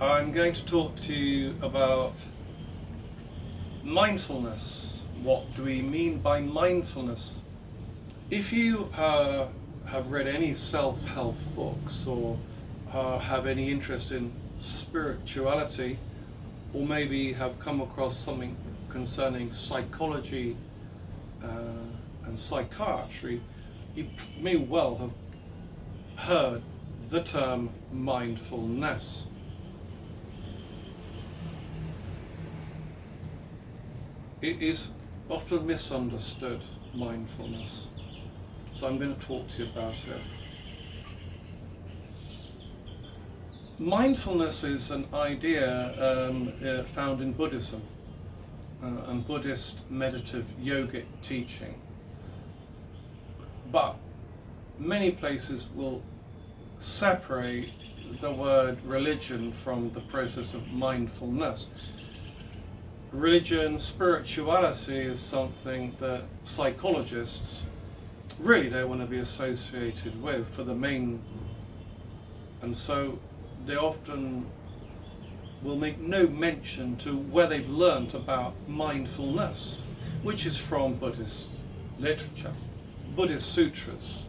I'm going to talk to you about mindfulness. What do we mean by mindfulness? If you have read any self-help books or have any interest in spirituality, or maybe have come across something concerning psychology and psychiatry, you may well have heard the term mindfulness. It is often misunderstood, mindfulness, so I'm going to talk to you about it. Mindfulness is an idea found in Buddhism and Buddhist meditative yogic teaching, but many places will separate the word religion from the process of mindfulness. Religion, spirituality is something that psychologists really don't want to be associated with for the main, and so they often will make no mention to where they've learnt about mindfulness, which is from Buddhist literature, Buddhist sutras.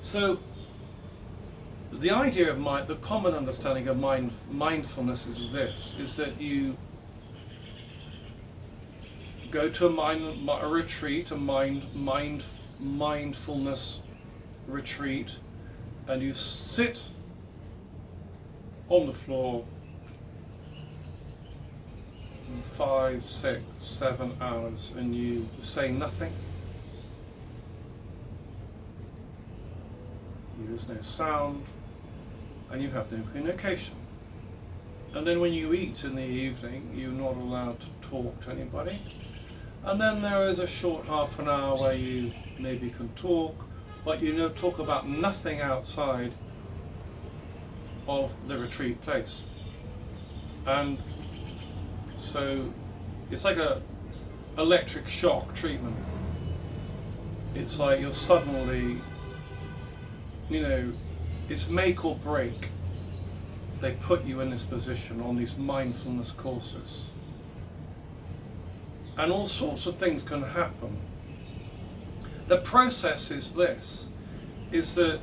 So the idea of the common understanding of mindfulness is this, is that you go to a retreat, mindfulness retreat, and you sit on the floor 5, 6, 7 hours and you say nothing. There's no sound and you have no communication. And then when you eat in the evening, you're not allowed to talk to anybody. And then there is a short half an hour where you maybe can talk, but you talk about nothing outside of the retreat place. And so it's like a electric shock treatment. It's like you're suddenly, it's make or break. They put you in this position on these mindfulness courses. And all sorts of things can happen. The process is this, is that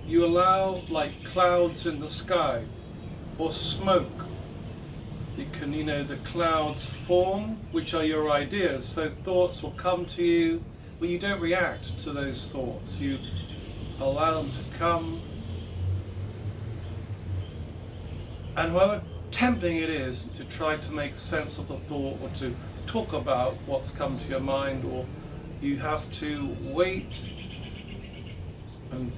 you allow like clouds in the sky or smoke. It can, the clouds form, which are your ideas. So thoughts will come to you, but you don't react to those thoughts. You allow them to come. And however tempting it is to try to make sense of the thought or to talk about what's come to your mind, or you have to wait and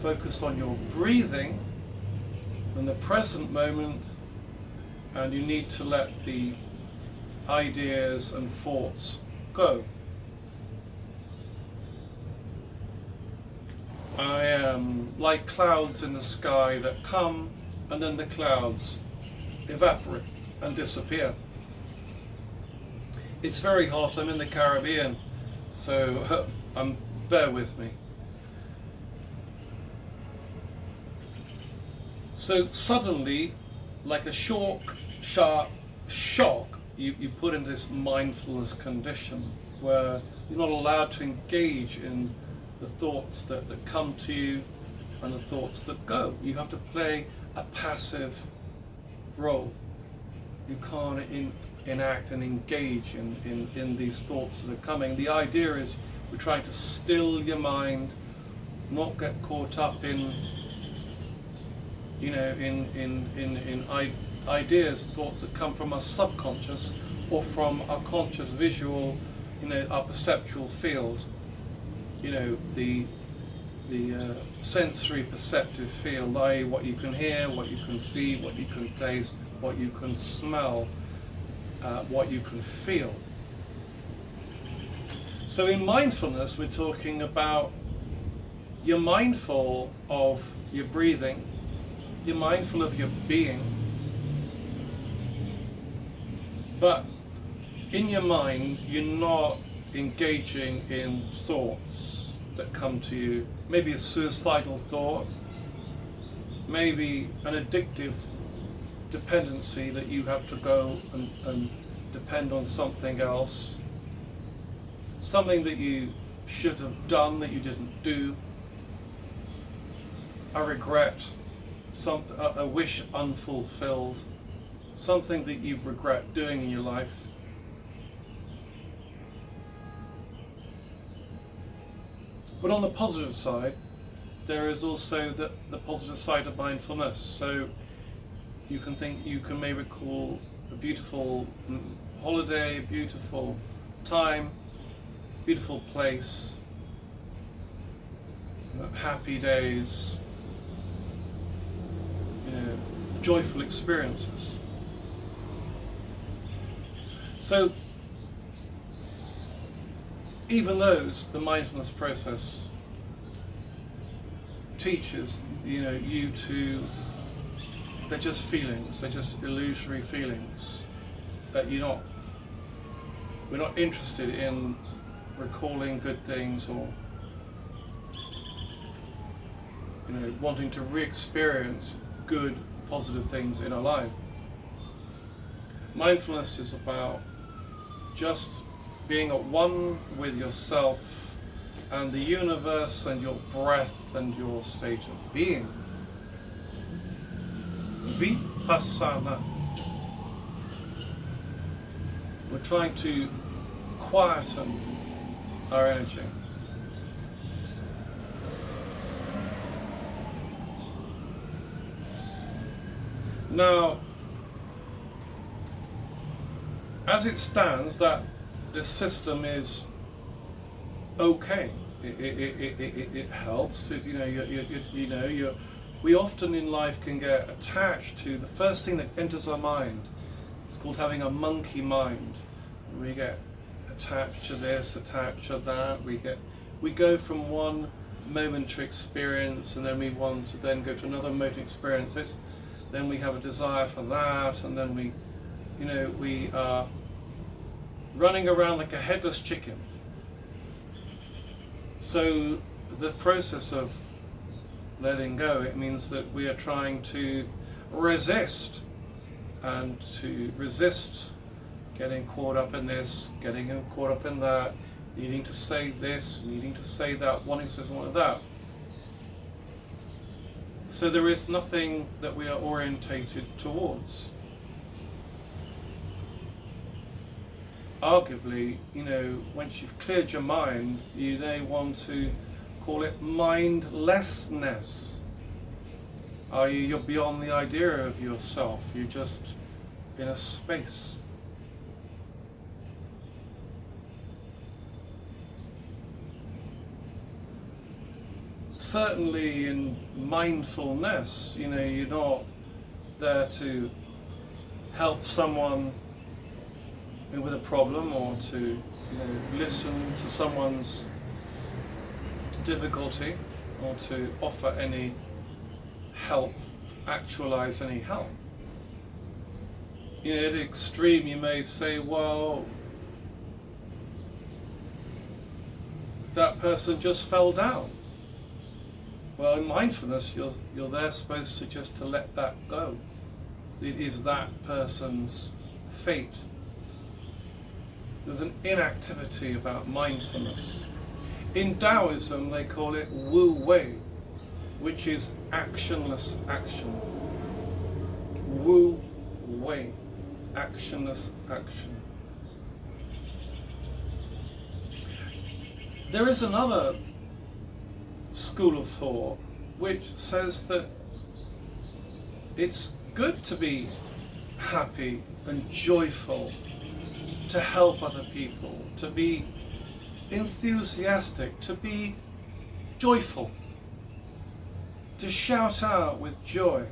focus on your breathing in the present moment, and you need to let the ideas and thoughts go. I am like clouds in the sky that come and then the clouds evaporate and disappear. It's very hot, I'm in the Caribbean, so bear with me. So suddenly, like a short, sharp shock, you put in this mindfulness condition where you're not allowed to engage in the thoughts that come to you and the thoughts that go. You have to play a passive role. You can't enact and engage in these thoughts that are coming. The idea is we're trying to still your mind, not get caught up in ideas, thoughts that come from our subconscious or from our conscious visual, our perceptual field, the sensory perceptive field, i.e. what you can hear, what you can see, what you can taste, what you can smell, what you can feel. So in mindfulness, we're talking about you're mindful of your breathing, you're mindful of your being, but in your mind, you're not engaging in thoughts that come to you. Maybe a suicidal thought, maybe an addictive dependency that you have to go and depend on something else, something that you should have done that you didn't do, a regret, a wish unfulfilled, something that you've regret doing in your life. But on the positive side, there is also the positive side of mindfulness. So you can maybe recall a beautiful holiday, beautiful time, beautiful place, happy days, joyful experiences. So even those, the mindfulness process teaches you to, they're just feelings, they're just illusory feelings, that we're not interested in recalling good things or wanting to re-experience good, positive things in our life. Mindfulness is about just being at one with yourself and the universe and your breath and your state of being. Vipassana. We're trying to quieten our energy. Now, as it stands, that this system is okay. It helps to we often in life can get attached to the first thing that enters our mind. It's called having a monkey mind. We get attached to this, attached to that. We go from one momentary experience, and then we want to then go to another momentary experience. Then we have a desire for that, and then we are running around like a headless chicken. So the process of letting go, it means that we are trying to resist, and to resist getting caught up in this, getting caught up in that, needing to say this, needing to say that, wanting to say one that. So there is nothing that we are orientated towards. Arguably, once you've cleared your mind, you may want to call it mindlessness. You're beyond the idea of yourself, you're just in a space. Certainly in mindfulness, you're not there to help someone with a problem, or to listen to someone's difficulty, or to offer any help, actualize any help. At the extreme you may say, well, that person just fell down. Well, in mindfulness, you're there supposed to just to let that go. It is that person's fate. There's an inactivity about mindfulness. In Taoism, they call it Wu Wei, which is actionless action. Wu Wei, actionless action. There is another school of thought which says that it's good to be happy and joyful, to help other people, to be enthusiastic, to be joyful, to shout out with joy.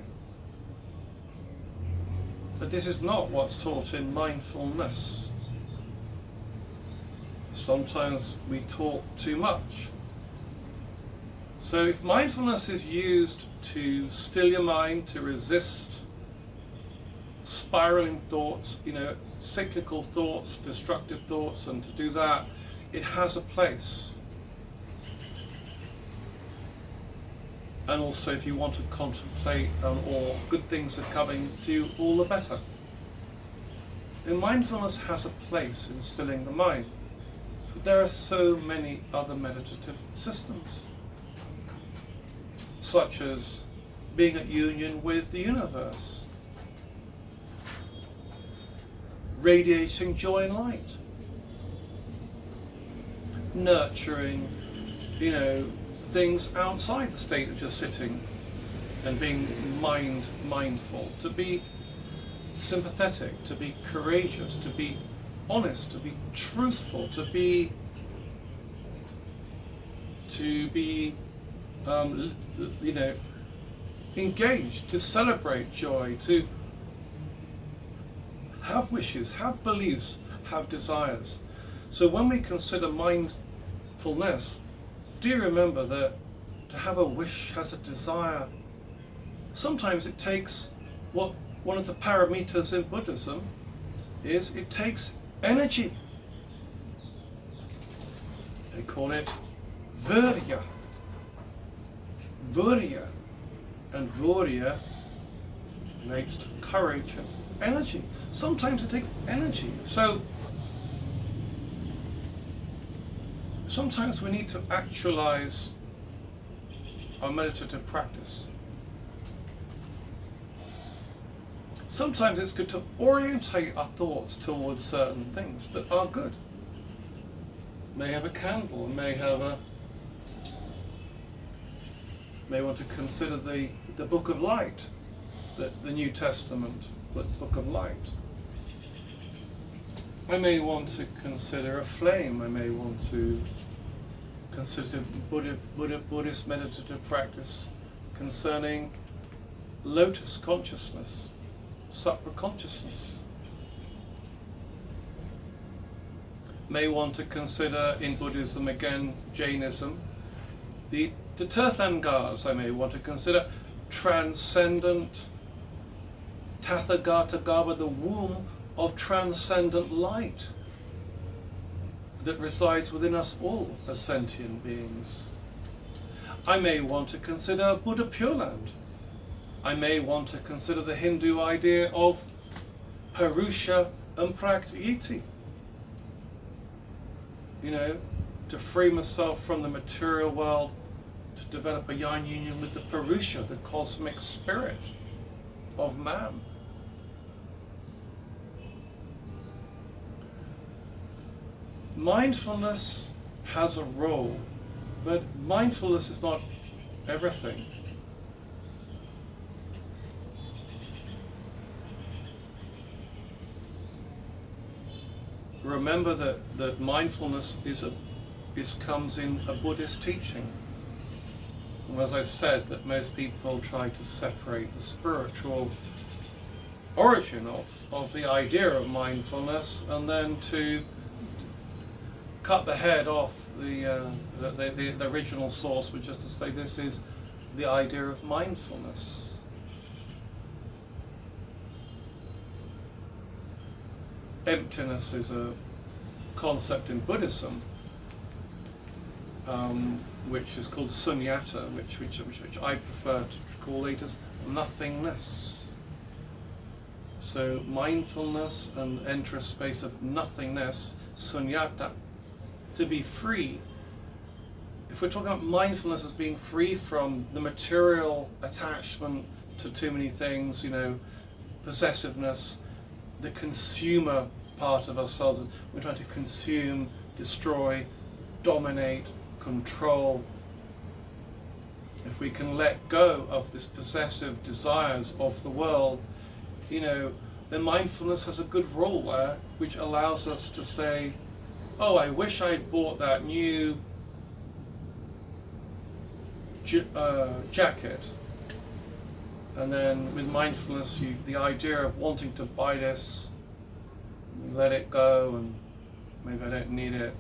But this is not what's taught in mindfulness. Sometimes we talk too much. So if mindfulness is used to still your mind, to resist spiraling thoughts, cyclical thoughts, destructive thoughts, and to do that, it has a place. And also if you want to contemplate or good things are coming to you, all the better. And mindfulness has a place in stilling the mind. But there are so many other meditative systems, such as being at union with the universe, radiating joy and light, nurturing, things outside the state of just sitting and being mindful, to be sympathetic, to be courageous, to be honest, to be truthful, to be engaged, to celebrate joy, to have wishes, have beliefs, have desires. So when we consider mindfulness, do remember that to have a wish, has a desire, sometimes it takes what one of the parameters in Buddhism is, it takes energy. They call it virya. Virya. And virya relates to courage and energy. Sometimes it takes energy. So sometimes we need to actualize our meditative practice. Sometimes it's good to orientate our thoughts towards certain things that are good. May have a candle, may want to consider the Book of Light, the New Testament, the Book of Light. I may want to consider a flame. I may want to consider Buddhist meditative practice concerning lotus consciousness, sattva consciousness. May want to consider in Buddhism, again, Jainism, the Tirthankaras. I may want to consider transcendent Tathagata Garbha, the womb of transcendent light that resides within us all as sentient beings. I may want to consider Buddha Pure Land. I may want to consider the Hindu idea of Purusha and Prakriti. To free myself from the material world, to develop a yang union with the Purusha, the cosmic spirit of man. Mindfulness has a role, but mindfulness is not everything. Remember that mindfulness comes in a Buddhist teaching. And as I said, that most people try to separate the spiritual origin of the idea of mindfulness, and then to cut the head off the original source, but just to say this is the idea of mindfulness. Emptiness is a concept in Buddhism, which is called sunyata, which I prefer to call it as nothingness. So mindfulness and enter a space of nothingness, sunyata, to be free. If we're talking about mindfulness as being free from the material attachment to too many things, possessiveness, the consumer part of ourselves, we're trying to consume, destroy, dominate, control. If we can let go of this possessive desires of the world, then mindfulness has a good role there, which allows us to say, oh, I wish I'd bought that new jacket. And then with mindfulness, the idea of wanting to buy this, you let it go, and maybe I don't need it.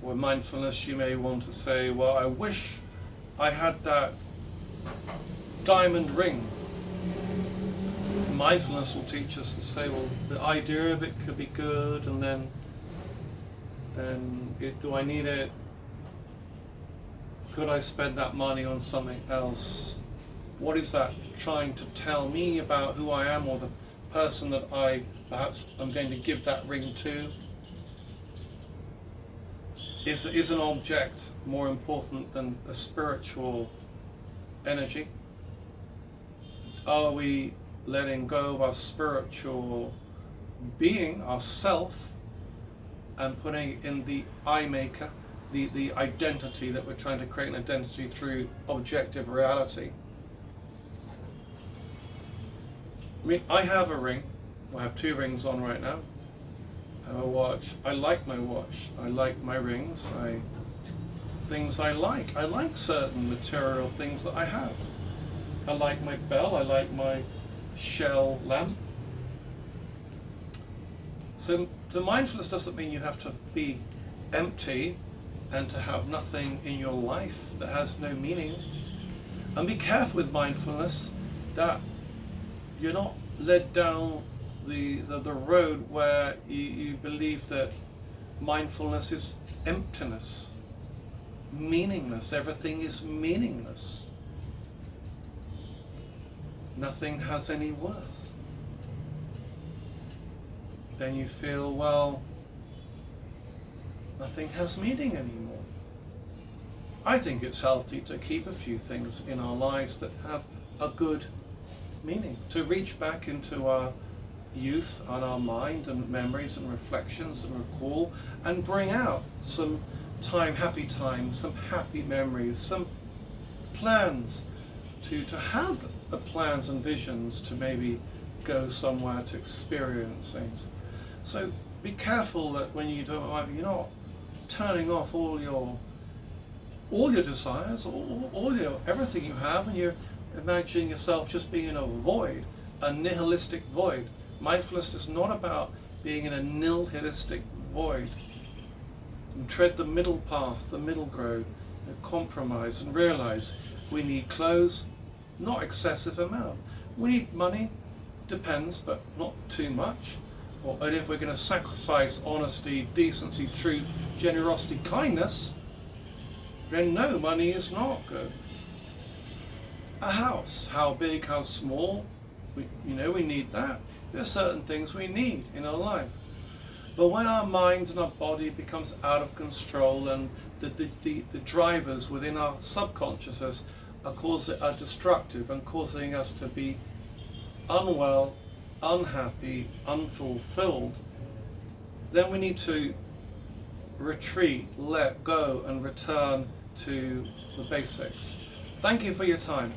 Or mindfulness, you may want to say, well, I wish I had that diamond ring. Mindfulness will teach us to say, well, the idea of it could be good, and then do I need it? Could I spend that money on something else? What is that trying to tell me about who I am or the person that I perhaps am going to give that ring to? Is an object more important than a spiritual energy? Are we letting go of our spiritual being, our self, and putting it in the I maker, the identity that we're trying to create an identity through objective reality? I mean, I have a ring. I have 2 rings on right now. I have a watch. I like my watch. I like my rings. Things I like. I like certain material things that I have. I like my bell. I like my shell lamp. So the mindfulness doesn't mean you have to be empty and to have nothing in your life that has no meaning. And be careful with mindfulness that you're not led down the road where you believe that mindfulness is emptiness, meaningless. Everything is meaningless. Nothing has any worth. Then you feel, well, nothing has meaning anymore. I think it's healthy to keep a few things in our lives that have a good meaning, to reach back into our youth and our mind and memories and reflections and recall and bring out some happy times, some happy memories, some plans, to have the plans and visions to maybe go somewhere to experience things. So be careful that when you do it, you're not turning off all your desires, all your everything you have, and you're imagining yourself just being in a void, a nihilistic void. Mindfulness is not about being in a nihilistic void. And tread the middle path, the middle ground, and compromise and realize we need clothes, not excessive amount. We need money, depends, but not too much. And if we're going to sacrifice honesty, decency, truth, generosity, kindness, then no, money is not good. A house, how big, how small, we need that. There are certain things we need in our life. But when our minds and our body becomes out of control, and the drivers within our subconsciousness are destructive and causing us to be unwell, unhappy, unfulfilled, then we need to retreat, let go, and return to the basics. Thank you for your time.